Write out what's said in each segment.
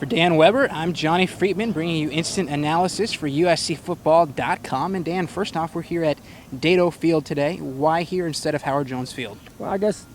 For Dan Weber, I'm Johnie Freatman, bringing you instant analysis for USCFootball.com. And Dan, first off, we're here at Dedeaux Field today. Why here instead of Howard Jones Field? Well, I guess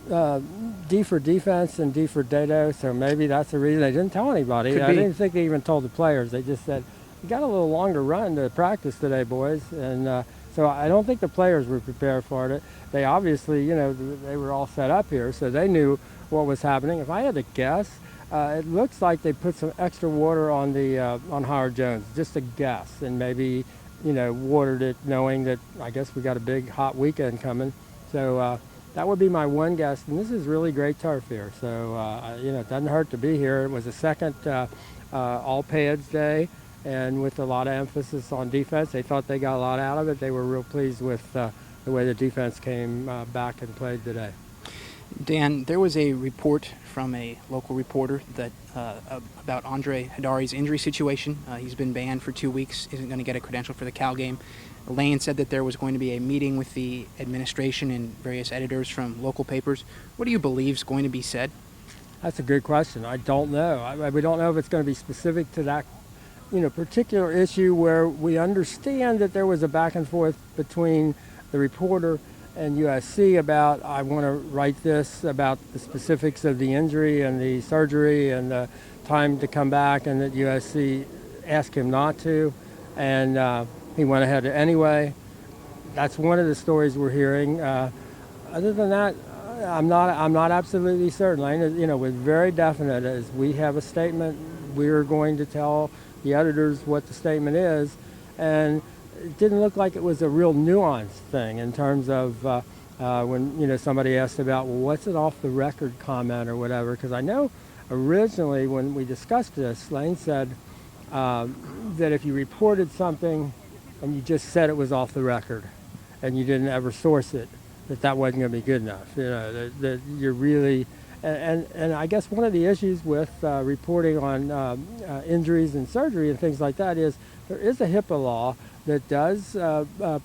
D for defense and D for Dedeaux, so maybe that's the reason. They didn't tell anybody. I didn't think they even told the players. They just said, you got a little longer run to practice today, boys. And so I don't think the players were prepared for it. They obviously, they were all set up here, so they knew what was happening. If I had to guess, it looks like they put some extra water on the on Howard Jones, just a guess, and maybe watered it, knowing that I guess we got a big hot weekend coming. So that would be my one guess. And this is really great turf here, so it doesn't hurt to be here. It was the second all pads day, and with a lot of emphasis on defense, they thought they got a lot out of it. They were real pleased with the way the defense came back and played today. Dan, there was a report from a local reporter that about Andre Hidari's injury situation. He's been banned for 2 weeks, isn't going to get a credential for the Cal game. Lane said that there was going to be a meeting with the administration and various editors from local papers. What do you believe is going to be said? That's a good question. I don't know. We don't know if it's going to be specific to that particular issue, where we understand that there was a back and forth between the reporter and USC about, I want to write this about the specifics of the injury and the surgery and the time to come back, and that USC asked him not to, and he went ahead anyway. That's one of the stories we're hearing. Other than that, I'm not absolutely certain. Lane, was very definite. As we have a statement, we're going to tell the editors what the statement is, and it didn't look like it was a real nuanced thing in terms of when somebody asked about, well, what's an off the record comment or whatever, because I know originally when we discussed this, Lane said that if you reported something and you just said it was off the record and you didn't ever source it, that wasn't going to be good enough. That you're really, and I guess one of the issues with reporting on injuries and surgery and things like that is there is a HIPAA law that does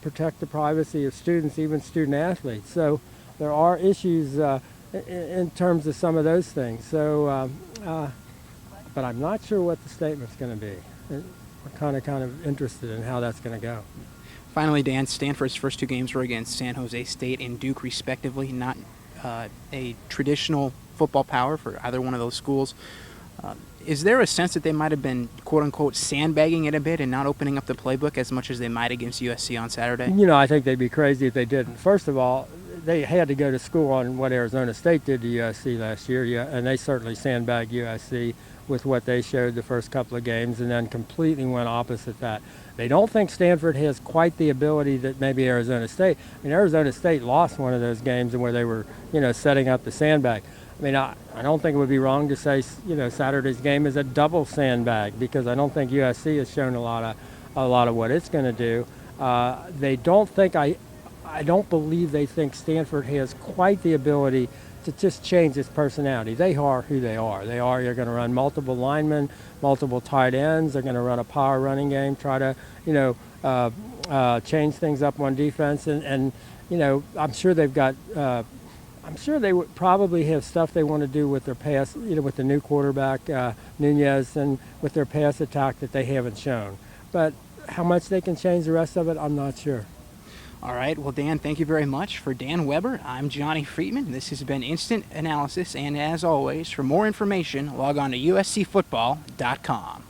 protect the privacy of students, even student athletes. So there are issues in terms of some of those things. So, but I'm not sure what the statement's going to be. We're kind of interested in how that's going to go. Finally, Dan, Stanford's first 2 games were against San Jose State and Duke, respectively. Not a traditional football power for either one of those schools. Is there a sense that they might have been, quote-unquote, sandbagging it a bit and not opening up the playbook as much as they might against USC on Saturday? I think they'd be crazy if they didn't. First of all, they had to go to school on what Arizona State did to USC last year, and they certainly sandbagged USC with what they showed the first couple of games, and then completely went opposite that. They don't think Stanford has quite the ability that maybe Arizona State. Arizona State lost one of those games and where they were, setting up the sandbag. I don't think it would be wrong to say, Saturday's game is a double sandbag, because I don't think USC has shown a lot of what it's going to do. They don't think I don't believe they think Stanford has quite the ability to just change its personality. They are who they are. They're going to run multiple linemen, multiple tight ends. They're going to run a power running game, try to, change things up on defense. And I'm sure they've got. I'm sure they would probably have stuff they want to do with their pass, with the new quarterback, Nunez, and with their pass attack that they haven't shown. But how much they can change the rest of it, I'm not sure. All right. Well, Dan, thank you very much. For Dan Weber, I'm Johnie Freatman. This has been Instant Analysis. And as always, for more information, log on to USCFootball.com.